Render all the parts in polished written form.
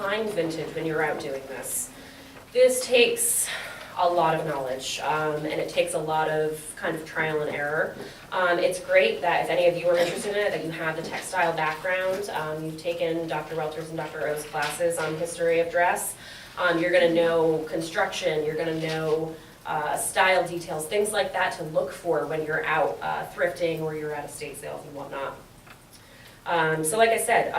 find vintage when you're out doing this. This takes a lot of knowledge, and it takes a lot of kind of trial and error. It's great that if any of you are interested in it, that you have the textile background. You've taken Dr. Welter's and Dr. O's classes on history of dress. You're going to know construction, you're going to know style details, things like that to look for when you're out thrifting or you're at estate sales and whatnot. So like I said,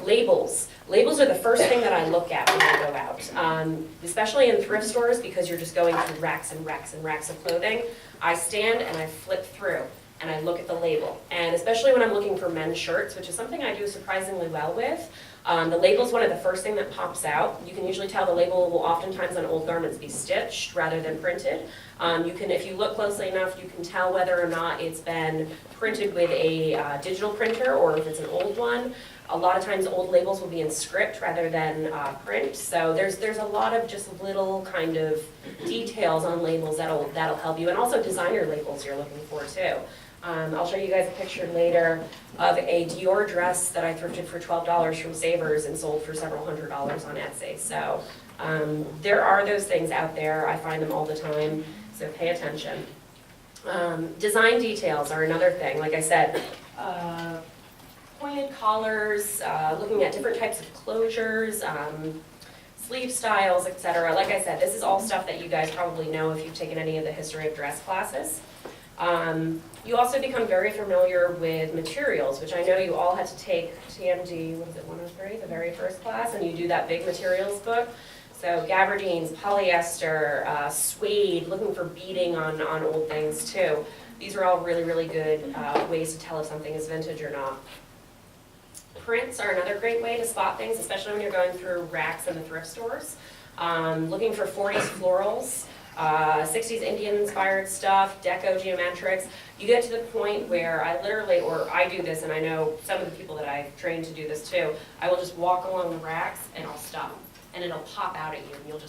labels. Labels are the first thing that I look at when I go out, especially in thrift stores because you're just going through racks and racks and racks of clothing. I stand and I flip through and I look at the label. And especially when I'm looking for men's shirts, which is something I do surprisingly well with, the label is one of the first thing that pops out. You can usually tell the label will oftentimes on old garments be stitched rather than printed. If you look closely enough, you can tell whether or not it's been printed with a digital printer or if it's an old one. A lot of times old labels will be in script rather than print. So there's a lot of just little kind of details on labels that'll help you, and also designer labels you're looking for too. I'll show you guys a picture later of a Dior dress that I thrifted for $12 from Savers and sold for several $100s on Etsy. So there are those things out there. I find them all the time, so pay attention. Design details are another thing. Like I said, pointed collars, looking at different types of closures, sleeve styles, etc. Like I said, this is all stuff that you guys probably know if you've taken any of the history of dress classes. You also become very familiar with materials, which I know you all had to take TMD, what is it, 103, the very first class, and you do that big materials book. So gabardines, polyester, suede, looking for beading on old things too. These are all really, really good ways to tell if something is vintage or not. Prints are another great way to spot things, especially when you're going through racks in the thrift stores. Looking for 40s florals, 60s Indian-inspired stuff, deco geometrics. You get to the point where I do this, and I know some of the people that I've trained to do this too, I will just walk along the racks and I'll stop, and it'll pop out at you, and you'll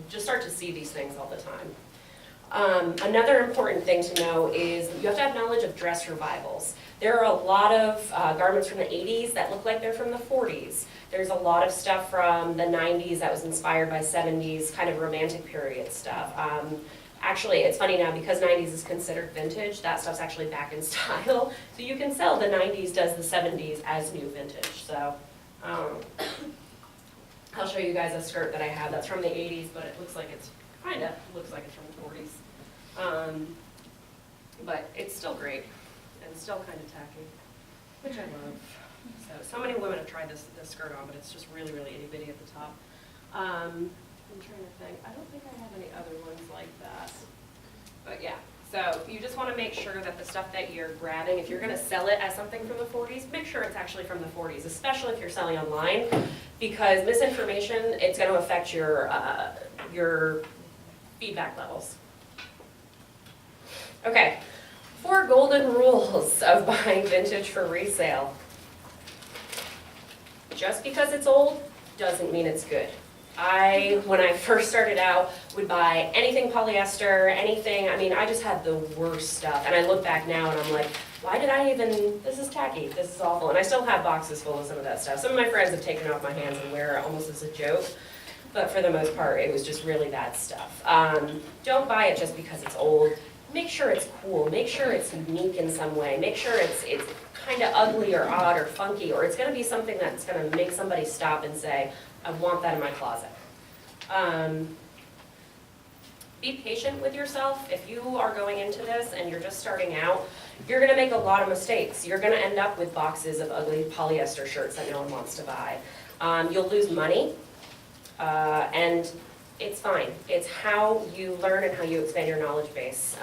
just start to see these things all the time. Another important thing to know is you have to have knowledge of dress revivals. There are a lot of garments from the 80s that look like they're from the 40s. There's a lot of stuff from the 90s that was inspired by 70s, kind of romantic period stuff. Actually, it's funny now, because 90s is considered vintage, that stuff's actually back in style. So you can sell the 90s does the 70s as new vintage. So I'll show you guys a skirt that I have that's from the 80s, but it looks like it's from the 40s. But it's still great and still kind of tacky, which I love. So many women have tried this skirt on, but it's just really, really itty bitty at the top. I'm trying to think. I don't think I have any other ones like that. But yeah, so you just want to make sure that the stuff that you're grabbing, if you're going to sell it as something from the 40s, make sure it's actually from the 40s, especially if you're selling online, because misinformation, it's going to affect your feedback levels. Okay, 4 golden rules of buying vintage for resale. Just because it's old doesn't mean it's good. When I first started out, would buy anything polyester, anything, I just had the worst stuff. And I look back now and I'm like, why did I even, this is tacky, this is awful. And I still have boxes full of some of that stuff. Some of my friends have taken it off my hands and wear it almost as a joke. But for the most part, it was just really bad stuff. Don't buy it just because it's old. Make sure it's cool. Make sure it's unique in some way. Make sure it's kind of ugly or odd or funky, or it's going to be something that's going to make somebody stop and say, I want that in my closet. Be patient with yourself. If you are going into this and you're just starting out, you're going to make a lot of mistakes. You're going to end up with boxes of ugly polyester shirts that no one wants to buy. You'll lose money, and it's fine. It's how you learn and how you expand your knowledge base.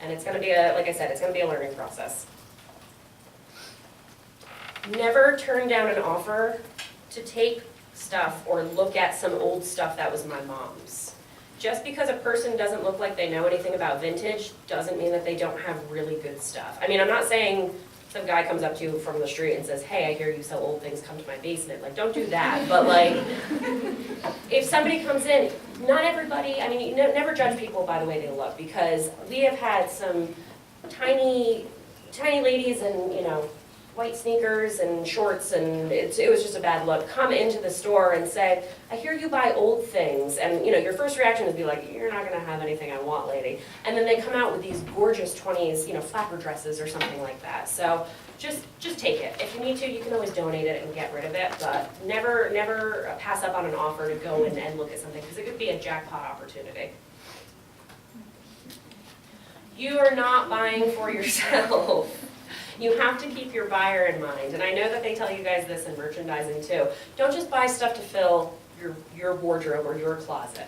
And it's going to be like I said, it's going to be a learning process. Never turn down an offer to take stuff or look at some old stuff that was my mom's. Just because a person doesn't look like they know anything about vintage doesn't mean that they don't have really good stuff. I'm not saying some guy comes up to you from the street and says, hey, I hear you sell old things, come to my basement. Like, don't do that. But if somebody comes in, not everybody, you never judge people by the way they look, because we have had some tiny ladies and, white sneakers and shorts, and it was just a bad look, come into the store and say, I hear you buy old things, and your first reaction is be like, you're not gonna have anything I want, lady. And then they come out with these gorgeous 20s, flapper dresses or something like that. So just take it. If you need to, you can always donate it and get rid of it, but never pass up on an offer to go in and look at something, because it could be a jackpot opportunity. You are not buying for yourself. You have to keep your buyer in mind, and I know that they tell you guys this in merchandising too. Don't just buy stuff to fill your wardrobe or your closet.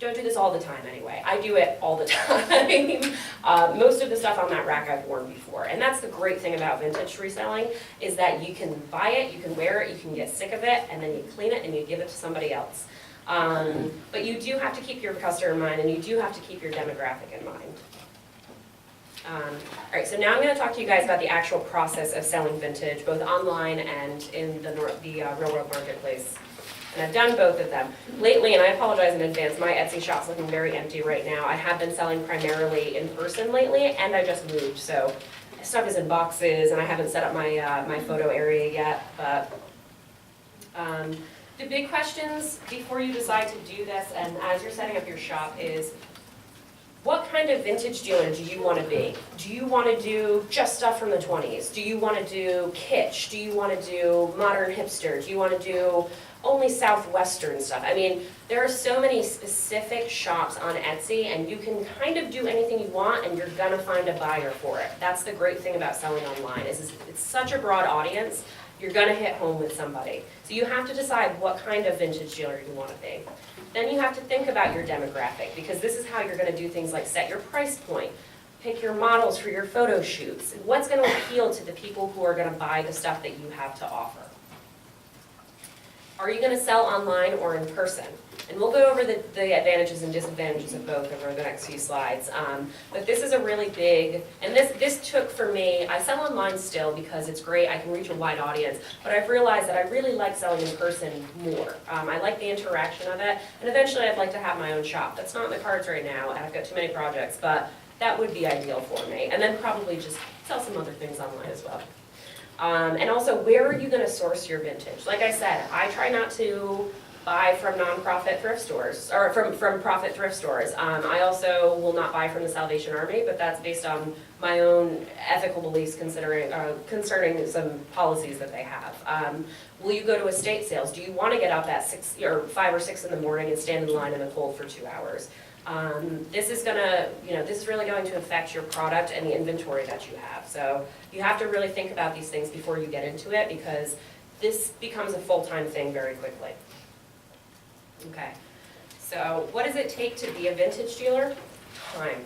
Don't do this all the time anyway. I do it all the time. Most of the stuff on that rack I've worn before, and that's the great thing about vintage reselling, is that you can buy it, you can wear it, you can get sick of it, and then you clean it and you give it to somebody else. But you do have to keep your customer in mind, and you do have to keep your demographic in mind. All right, so now I'm going to talk to you guys about the actual process of selling vintage, both online and in the real world marketplace. And I've done both of them. Lately, and I apologize in advance, my Etsy shop's looking very empty right now. I have been selling primarily in person lately, and I just moved, so stuff is in boxes, and I haven't set up my, my photo area yet, but the big questions before you decide to do this, and as you're setting up your shop, is what kind of vintage dealer do you want to be? Do you want to do just stuff from the 20s? Do you want to do kitsch? Do you want to do modern hipster? Do you want to do only Southwestern stuff? I mean, there are so many specific shops on Etsy, and you can kind of do anything you want, and you're going to find a buyer for it. That's the great thing about selling online, is it's such a broad audience, you're going to hit home with somebody. So you have to decide what kind of vintage dealer you want to be. Then you have to think about your demographic, because this is how you're going to do things like set your price point, pick your models for your photo shoots, what's going to appeal to the people who are going to buy the stuff that you have to offer. Are you going to sell online or in person? And we'll go over the advantages and disadvantages of both over the next few slides. But this is a really big, and this took for me, I sell online still because it's great, I can reach a wide audience, but I've realized that I really like selling in person more. I like the interaction of it, and eventually I'd like to have my own shop. That's not in the cards right now, and I've got too many projects, but that would be ideal for me. And then probably just sell some other things online as well. And also, where are you going to source your vintage? Like I said, I try not to buy from nonprofit thrift stores, or from profit thrift stores. I also will not buy from the Salvation Army, but that's based on my own ethical beliefs concerning some policies that they have. Will you go to estate sales? Do you want to get up at 5 or 6 in the morning and stand in line in the cold for 2 hours? This is really going to affect your product and the inventory that you have. So you have to really think about these things before you get into it, because this becomes a full-time thing very quickly. Okay, so what does it take to be a vintage dealer? Time.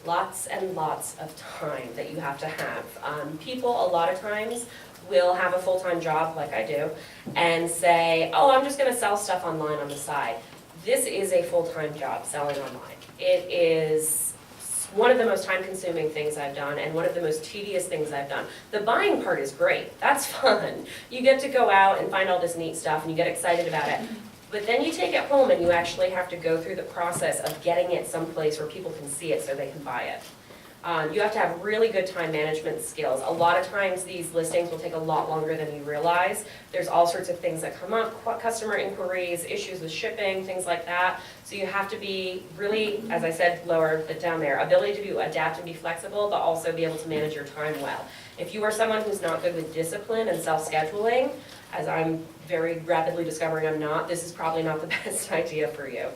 Lots and lots of time that you have to have. People, a lot of times, will have a full-time job like I do and say, oh, I'm just going to sell stuff online on the side. This is a full-time job, selling online. It is one of the most time-consuming things I've done, and one of the most tedious things I've done. The buying part is great. That's fun. You get to go out and find all this neat stuff, and you get excited about it. But then you take it home, and you actually have to go through the process of getting it someplace where people can see it so they can buy it. You have to have really good time management skills. A lot of times these listings will take a lot longer than you realize. There's all sorts of things that come up, customer inquiries, issues with shipping, things like that. So you have to be really, as I said lower, but down there, ability to adapt and be flexible, but also be able to manage your time well. If you are someone who's not good with discipline and self-scheduling, as I'm very rapidly discovering I'm not, this is probably not the best idea for you.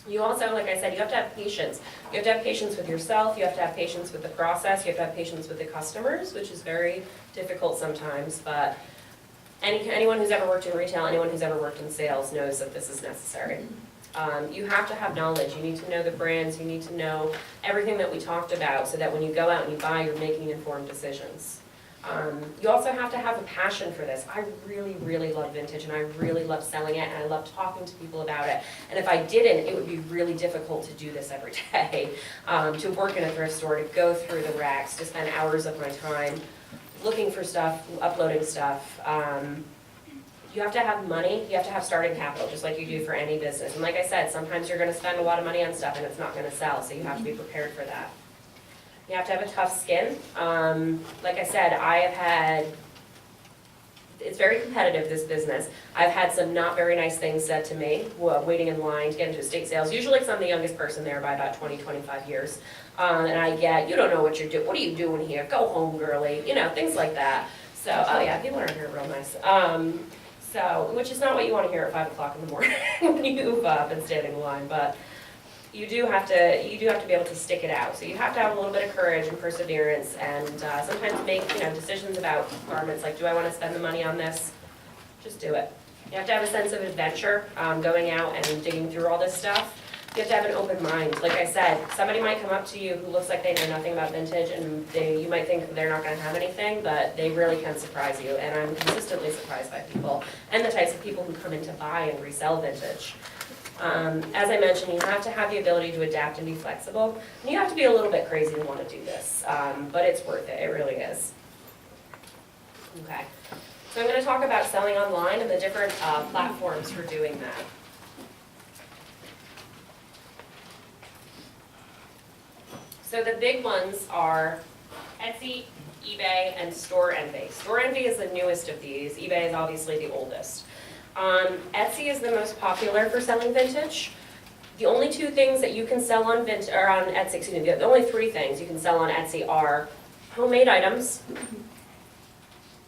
You also, like I said, you have to have patience. You have to have patience with yourself, you have to have patience with the process, you have to have patience with the customers, which is very difficult sometimes, but anyone who's ever worked in retail, anyone who's ever worked in sales knows that this is necessary. You have to have knowledge. You need to know the brands, you need to know everything that we talked about so that when you go out and you buy, you're making informed decisions. You also have to have a passion for this. I really, really love vintage, and I really love selling it, and I love talking to people about it. And if I didn't, it would be really difficult to do this every day. To work in a thrift store, to go through the racks, to spend hours of my time looking for stuff, uploading stuff. You have to have money, you have to have starting capital, just like you do for any business. And like I said, sometimes you're going to spend a lot of money on stuff and it's not going to sell, so you have to be prepared for that. You have to have a tough skin. Like I said, it's very competitive, this business. I've had some not very nice things said to me, waiting in line to get into estate sales, usually because I'm the youngest person there by about 20, 25 years. And I get, you don't know what you're doing, what are you doing here? Go home, girly, you know, things like that. So, oh yeah, people aren't here real nice. Which is not what you want to hear at 5 o'clock in the morning when you've been standing in line, but you do have to be able to stick it out. So you have to have a little bit of courage and perseverance, and sometimes make decisions about garments, like, do I want to spend the money on this? Just do it. You have to have a sense of adventure, going out and digging through all this stuff. You have to have an open mind. Like I said, somebody might come up to you who looks like they know nothing about vintage, and you might think they're not going to have anything, but they really can surprise you. And I'm consistently surprised by people and the types of people who come in to buy and resell vintage. As I mentioned, you have to have the ability to adapt and be flexible. And you have to be a little bit crazy to want to do this, but it's worth it. It really is. Okay. So I'm going to talk about selling online and the different platforms for doing that. So the big ones are Etsy, eBay, and Store Envy. Store Envy is the newest of these. eBay is obviously the oldest. Etsy is the most popular for selling vintage. The only two things that you can sell on Etsy, excuse me, the only three things you can sell on Etsy are homemade items,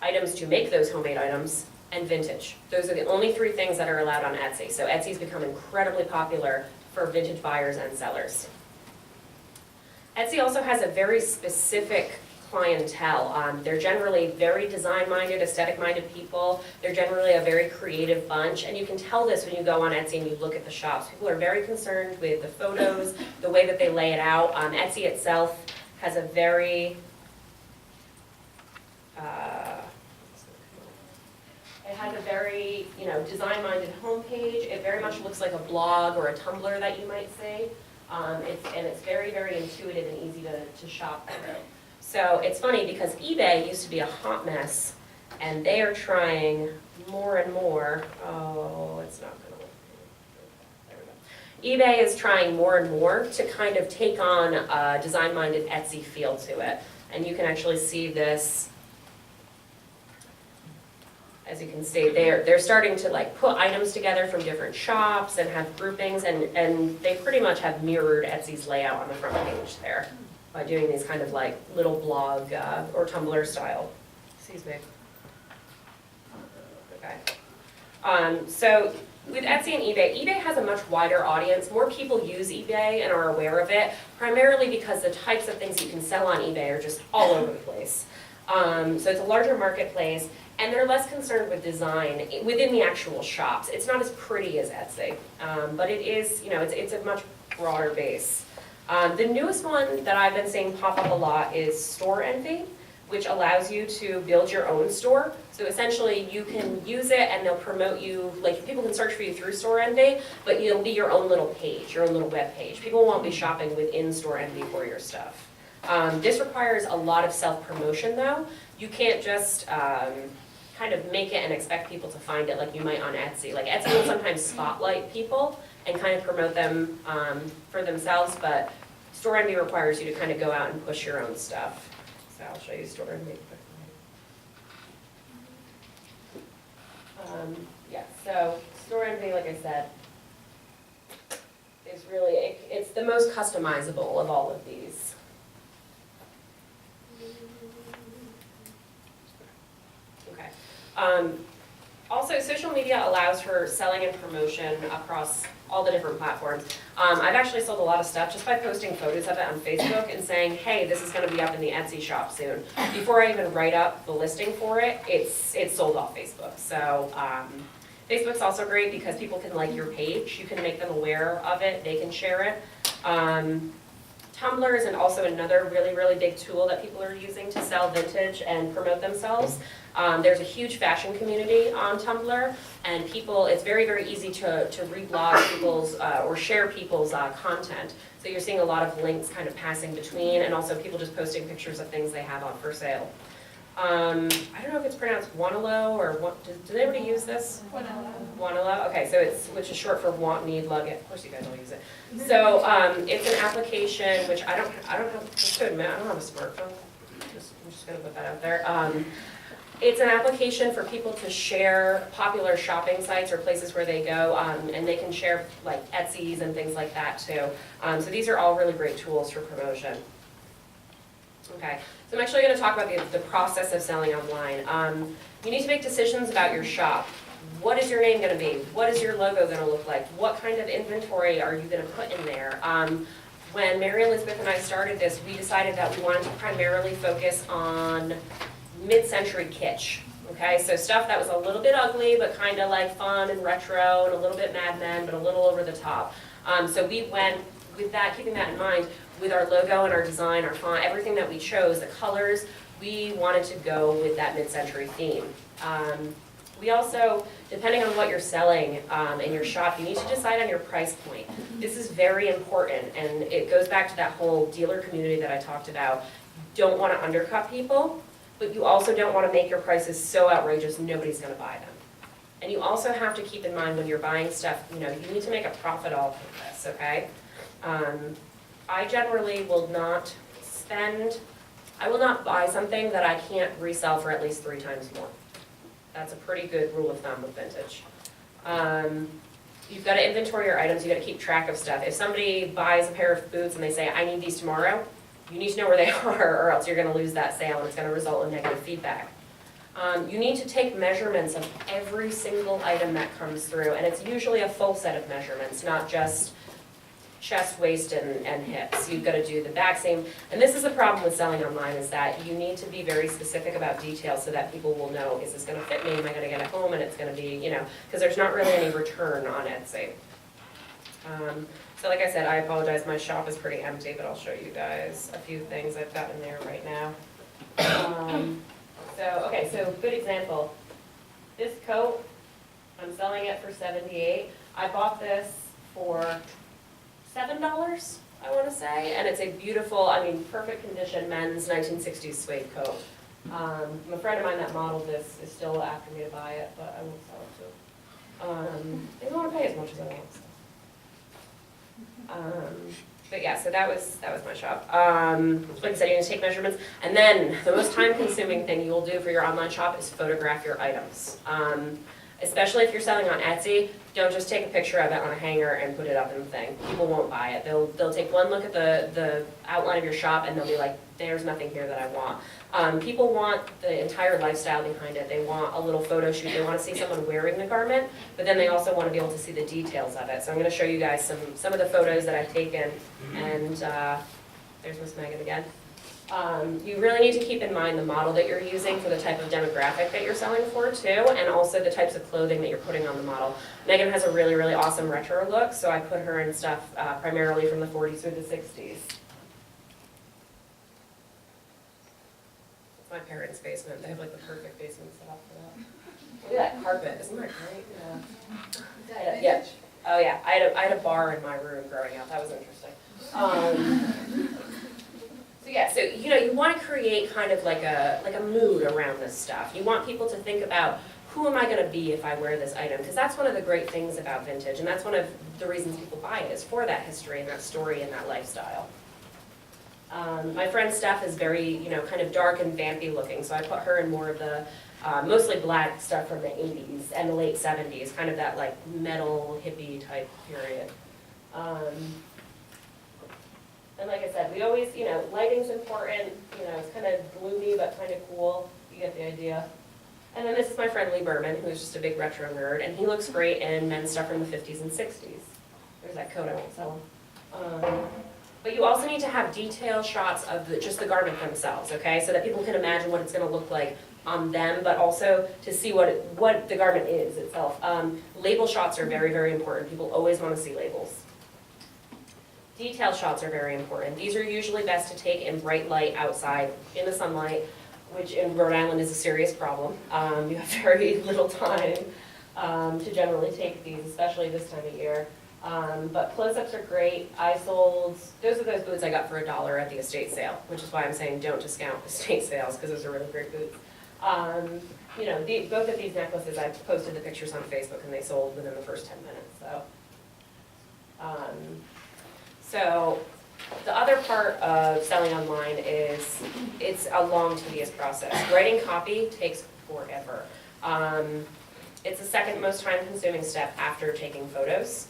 items to make those homemade items, and vintage. Those are the only three things that are allowed on Etsy. So Etsy's become incredibly popular for vintage buyers and sellers. Etsy also has a very specific clientele. They're generally very design-minded, aesthetic-minded people. They're generally a very creative bunch, and you can tell this when you go on Etsy and you look at the shops. People are very concerned with the photos, the way that they lay it out. Etsy itself has a very design-minded homepage. It very much looks like a blog or a Tumblr that you might say. It's very, very intuitive and easy to shop through. So it's funny because eBay used to be a hot mess, and they are trying more and more. Oh, it's not going to work. There we go. eBay is trying more and more to kind of take on a design-minded Etsy feel to it. And you can actually see this. As you can see, they're starting to like put items together from different shops and have groupings, and they pretty much have mirrored Etsy's layout on the front page there by doing these kind of like little blog or Tumblr style. Excuse me. Okay. So with Etsy and eBay has a much wider audience. More people use eBay and are aware of it, primarily because the types of things you can sell on eBay are just all over the place. So it's a larger marketplace, and they're less concerned with design within the actual shops. It's not as pretty as Etsy, but it is, it's a much broader base. The newest one that I've been seeing pop up a lot is Store Envy, which allows you to build your own store. So essentially you can use it and they'll promote you, like people can search for you through Store Envy, but you'll be your own little page, your own little web page. People won't be shopping within Store Envy for your stuff. This requires a lot of self-promotion though. You can't just kind of make it and expect people to find it like you might on Etsy. Like Etsy will sometimes spotlight people and kind of promote them for themselves, but Store Envy requires you to kind of go out and push your own stuff. So I'll show you Store Envy quickly. Yeah, so Store Envy, like I said, is really, it's the most customizable of all of these. Okay. Also, social media allows for selling and promotion across all the different platforms. I've actually sold a lot of stuff just by posting photos of it on Facebook and saying, hey, this is going to be up in the Etsy shop soon. Before I even write up the listing for it, it's sold off Facebook. So Facebook's also great because people can like your page. You can make them aware of it. They can share it. Tumblr is also another really, really big tool that people are using to sell vintage and promote themselves. There's a huge fashion community on Tumblr, and it's very, very easy to reblog people's or share people's content. So you're seeing a lot of links kind of passing between, and also people just posting pictures of things they have on for sale. I don't know if it's pronounced Wanelo or what, does anybody use this? Wanelo, okay, so which is short for want, need, lug it, of course you guys all use it. So, it's an application, which I don't have, just to admit, I don't have a smartphone. I'm just gonna put that out there. It's an application for people to share popular shopping sites or places where they go, and they can share like Etsy's and things like that too. So these are all really great tools for promotion. Okay, so I'm actually going to talk about the process of selling online. You need to make decisions about your shop. What is your name going to be? What is your logo going to look like? What kind of inventory are you going to put in there? When Mary Elizabeth and I started this, we decided that we wanted to primarily focus on mid-century kitsch. Okay, so stuff that was a little bit ugly, but kind of like fun and retro, and a little bit Mad Men, but a little over the top. So we went with that, keeping that in mind, with our logo and our design, our font, everything that we chose, the colors, we wanted to go with that mid-century theme. We also, depending on what you're selling in your shop, you need to decide on your price point. This is very important, and it goes back to that whole dealer community that I talked about. You don't want to undercut people, but you also don't want to make your prices so outrageous nobody's going to buy them. And you also have to keep in mind when you're buying stuff, you need to make a profit off of this, okay? I generally will not buy something that I can't resell for at least 3 times more. That's a pretty good rule of thumb with vintage. You've got to inventory your items, you've got to keep track of stuff. If somebody buys a pair of boots and they say, I need these tomorrow, you need to know where they are or else you're going to lose that sale and it's going to result in negative feedback. You need to take measurements of every single item that comes through, and it's usually a full set of measurements, not just chest, waist, and hips. You've got to do the back seam. And this is the problem with selling online, is that you need to be very specific about details so that people will know, is this going to fit me? Am I going to get it home? And it's going to be, because there's not really any return on Etsy. So like I said, I apologize, my shop is pretty empty, but I'll show you guys a few things I've got in there right now. So good example. This coat, I'm selling it for $78. I bought this for $7, I want to say, and it's a beautiful, perfect condition men's 1960s suede coat. A friend of mine that modeled this is still after me to buy it, but I won't sell it to him. They don't want to pay as much as I want. But yeah, so that was my shop. Like I said, you're going to take measurements, and then the most time-consuming thing you'll do for your online shop is photograph your items. Especially if you're selling on Etsy, don't just take a picture of it on a hanger and put it up in the thing. People won't buy it. They'll take one look at the outline of your shop and they'll be like, there's nothing here that I want. People want the entire lifestyle behind it. They want a little photo shoot. They want to see someone wearing the garment, but then they also want to be able to see the details of it. So I'm going to show you guys some of the photos that I've taken, and there's Miss Megan again. You really need to keep in mind the model that you're using for the type of demographic that you're selling for too, and also the types of clothing that you're putting on the model. Megan has a really, really awesome retro look, so I put her in stuff primarily from the 40s through the 60s. It's my parents' basement. They have like the perfect basement set up for that. Look at that carpet. Isn't that great? Yeah. Oh yeah. I had a bar in my room growing up. That was interesting. So you want to create kind of like a mood around this stuff. You want people to think about, who am I going to be if I wear this item? Because that's one of the great things about vintage, and that's one of the reasons people buy it, is for that history and that story and that lifestyle. My friend Steph is very, kind of dark and vampy looking, so I put her in more of the mostly black stuff from the 80s and the late 70s, kind of that like metal hippie type period. And like I said, we always, lighting's important, it's kind of gloomy but kind of cool, you get the idea. And then this is my friend Lee Berman, who's just a big retro nerd, and he looks great in men's stuff from the 50s and 60s. There's that coat, I won't sell him. But you also need to have detailed shots of just the garment themselves, okay? So that people can imagine what it's going to look like on them, but also to see what the garment is itself. Label shots are very, very important. People always want to see labels. Detail shots are very important. These are usually best to take in bright light outside in the sunlight, which in Rhode Island is a serious problem. You have very little time to generally take these, especially this time of year. But close-ups are great. Those are those boots I got for $1 at the estate sale, which is why I'm saying don't discount estate sales, because those are really great boots. You know, both of these necklaces, I posted the pictures on Facebook and they sold within the first 10 minutes, so. So the other part of selling online is it's a long, tedious process. Writing copy takes forever. It's the second most time-consuming step after taking photos.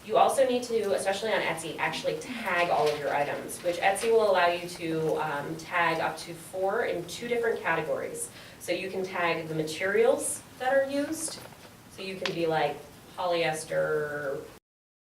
You also need to, especially on Etsy, actually tag all of your items, which Etsy will allow you to tag up to 4 in 2 different categories. So you can tag the materials that are used. So you can be like polyester,